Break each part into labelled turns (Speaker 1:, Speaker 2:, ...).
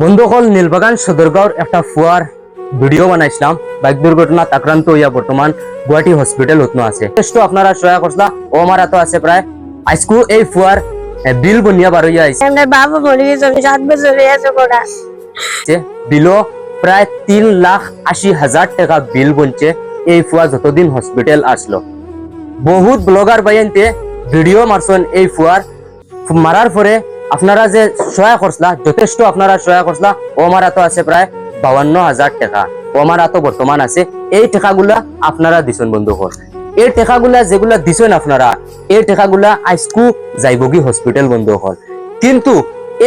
Speaker 1: বন্ধুসকল নীলবাগান সদরগাঁওর একটা Führer video বানাইছিলাম। বাইক দুর্ঘটনা আক্রান্ত হইয়া বর্তমান গুয়াহাটি হসপিটাল উৎন আছে। আপনারা সহায় করছিলা ও আমার তো আছে প্রায় আজকু এই ফুয়ার বিল বনিয়া বার হইয়া আইছে।
Speaker 2: আমার বাবা মরে গেছে 7 বছর হয়েছে পড়া
Speaker 1: বিলো প্রায় 3,80,000 টাকা বিল বনছে এই ফুয়া যতদিন হসপিটাল আসলো। বহুত ব্লগার বাইনতে ভিডিও মারছেন এই ফুয়ার মারার পরে আপনারা যে সহায় করছলা যথেষ্ট আপনারা সহায় করছলা ও আমার তো আছে প্রায় 52,000 টাকা। ও আমার তো বর্তমান আছে এই টাকাগুলা আপনারা দিছেন বন্ধুসকল। এই টাকাগুলা যেগুলা দিছেন আপনারা এই টাকাগুলা আজকু যাইবগি হসপিটাল বন্ধুসকল। কিন্তু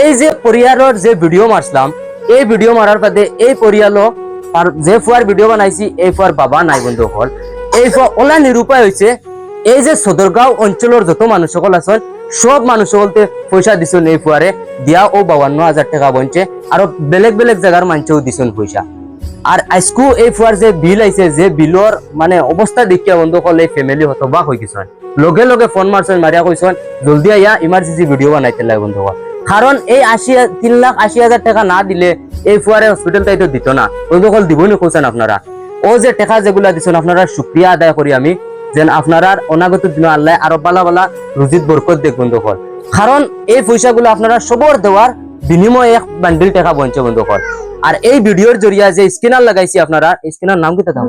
Speaker 1: এই যে পরিয়ারের যে ভিডিও মারছিলাম এই ভিডিও মারার বাদে এই পরিয়ালো আর যে ফুয়ার ভিডিও বানাইছি এই ফুয়ার বাবা নাই বন্ধুসকল। এই ফুয়া ওলা নিরুপায় হয়েছে এই যে সদরগাঁও অঞ্চলের যত মানুষ সকল আছেন সব মানুষ সকলতে পয়সা দিছেন এই ফুয়ারে দিয়া ও 52,000 টাকা বনছে আর বেলেগ বেলেগ জায়গার মানুষও দিছেন পয়সা। আর আজকু এই ফুয়ার যে বিল আইছে যে বিলর মানে অবস্থা দেখিয়া বন্ধুসকল এই ফ্যামিলি হতবাক হয়ে গেছেন। লগে লগে ফোন মারছেন মারিয়া কইছেন জলদি আইয়া ইমার্জেন্সি ভিডিও বানাইতে লাগে বন্ধুসকল। কারণ এই 3,80,000 টাকা না দিলে এই ফুয়ারে হসপিটাল তাইতো দিত না বন্ধুসকল। দিবনি কইছেন আপনারা ও যে টাকা যেগুলা দিছেন আপনারা শুকরিয়া আদায় করি আমি যেন আপনারা অনাগত দিন আল্লাহ আরো বালা বালা রুজিত বরকত দেখ বন্ধুসকল। কারণ এই পয়সাগুলো আপনারা সবর দেওয়ার বিনিময়ে এক বান্ডিল টাকা বঞ্চে বন্ধুসকল। আর এই ভিডিওর জরিয়া যে স্ক্যানার লাগাইছি আপনারা স্ক্যানার নাম কিটা দাও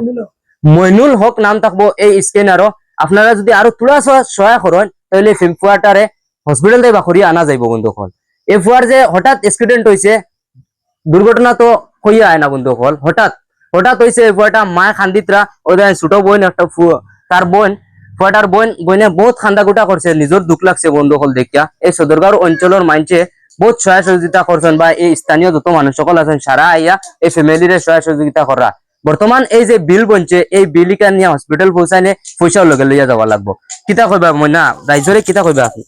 Speaker 1: মইনুল হক নাম থাকবো এই স্ক্যানারও আপনারা যদি আরো তোলা সহায় করেন তাহলে ফুয়াটারে হসপিটাল থেকে বাখরি আনা যাইব বন্ধুসকল। এই ফুয়ার যে হঠাৎ অ্যাক্সিডেন্ট হয়েছে দুর্ঘটনা তো কইয়া আয় না বন্ধুসকল। হঠাৎ হয়েছে এই ফুয়াটা মায় খান্দিতরা ওদের ছোট বোন একটা তার বোন ফুয়াটার বোনে বহুত খান্দা গুটা করছে নিজের দুঃখ লাগছে বন্ধুসকল দেখিয়া। এই সদরগাঁও অঞ্চলের মানুষে বহুত সহায় সহযোগিতা করছেন বা এই স্থানীয় যত মানুষ সকল আছেন সারা আইয়া এই ফ্যামিলির সহায় সহযোগিতা করা। বর্তমান এই যে বিল বনছে এই বিলিকা নিয়ে হসপিটাল পৌঁছাইলে পয়সাও লগে লইয়া যাওয়া লাগবো। কিতা কইবা মইনা রাইজরে কিতা কইবা আপনি?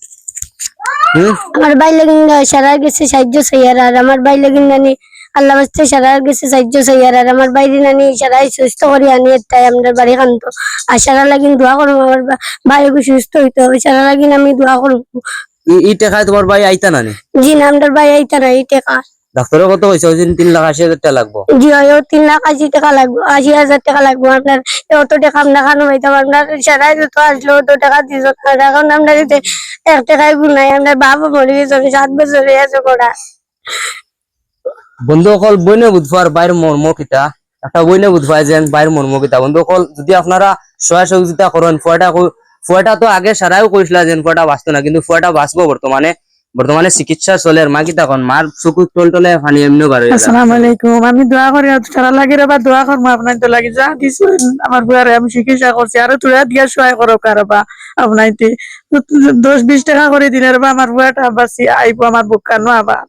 Speaker 2: আমার ভাই লাগিন সারা গেছে সাহায্য চাইয়ার আর আমার ভাই লাগিন নানি আল্লাহ বাস্তে সারা গেছে সাহায্য চাইয়ার আর আমার ভাই নানি সারাই সুস্থ করি আনি তাই আমাদের বাড়ি কান্ত আর সারা লাগিন দোয়া করবো আমার ভাই সুস্থ হইতে হবে সারা লাগিন আমি দোয়া করবো।
Speaker 1: এই টাকা তোমার ভাই আইতা না?
Speaker 2: জি না আমাদের ভাই আইতা না। এই টাকা
Speaker 1: ডাক্তারের কত হয়েছে? 3,80,000 টাকা লাগবো।
Speaker 2: জি 3,80,000 টাকা লাগবে 80,000 টাকা লাগবে। আপনার অত টাকা আমরা খানো পাইতাম আপনার সারাই যত আসলো অত টাকা দিস এখন আমরা যদি 1 টাকায় গুনাই আমরা বাবা মরে গেছে 7 বছর হয়েছে পড়া।
Speaker 1: বন্ধুসকল বইনে বুধবার বাইর মর্ম কিতা একটা বইনে বুধবার যেন বাইর মর্ম কিতা বন্ধুসকল যদি আপনারা সহায় সহযোগিতা করেন ফুয়াটা তো আগে সারাও কইছিল যেন ফুয়াটা বাঁচতো না কিন্তু ফুয়াটা বাঁচবো বর্তমানে চিকিৎসা চলে। মা কিতা কন মার চকু টলটলে পানি এমনি বার হয়ে যায়।
Speaker 3: আসসালামু আলাইকুম আমি দোয়া করি সারা লাগি রে বা দোয়া করব আপনার তো লাগি যা দিছেন আমার বুয়ারে আমি চিকিৎসা করছি আর তোরা দিয়া সহায় করো কারবা আপনাইতে 10-20 টাকা করে দিলে রে বা আমার বুয়াটা বাসি আইবো আমার বুকানো আবার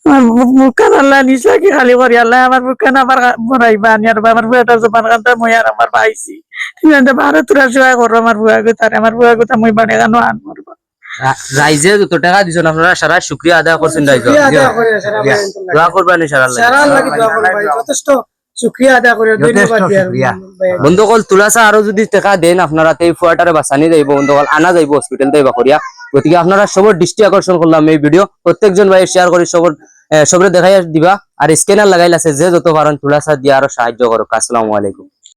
Speaker 3: আমার বুকান আল্লাহ নিসা কি খালি করি আল্লাহ আমার বুকান আবার বনাইবা আর আমার বুয়াটা জবান কান্তা মই আর আমার পাইছি তুমি এত ভালো তোরা সহায় করো আমার বুয়া গোতারে আমার বুয়া গোতা মই বানে গানো আন করব।
Speaker 1: রাইজে যত টাকা দিছেন আপনারা সারা শুকরিয়া আদায় করছেন রাইজ দোয়া করবেন সারা লাগি
Speaker 3: যথেষ্ট শুকরিয়া আদায় করে ধন্যবাদ
Speaker 1: বন্ধুসকল। তুলাসা আরো যদি টাকা দেন আপনারা এই ফুয়াটারে বাঁচানি যাইব বন্ধুসকল আনা যাইব হসপিটাল থেকে বাকরিয়া। গতিকে আপনারা সবর দৃষ্টি আকর্ষণ করলাম এই ভিডিও প্রত্যেকজন ভাই শেয়ার করে সবরে দেখাই দিবা আর স্ক্যানার লাগাইল আছে যে যত পারেন তুলাসা দিয়ে আরো সাহায্য করো। আসসালামু আলাইকুম।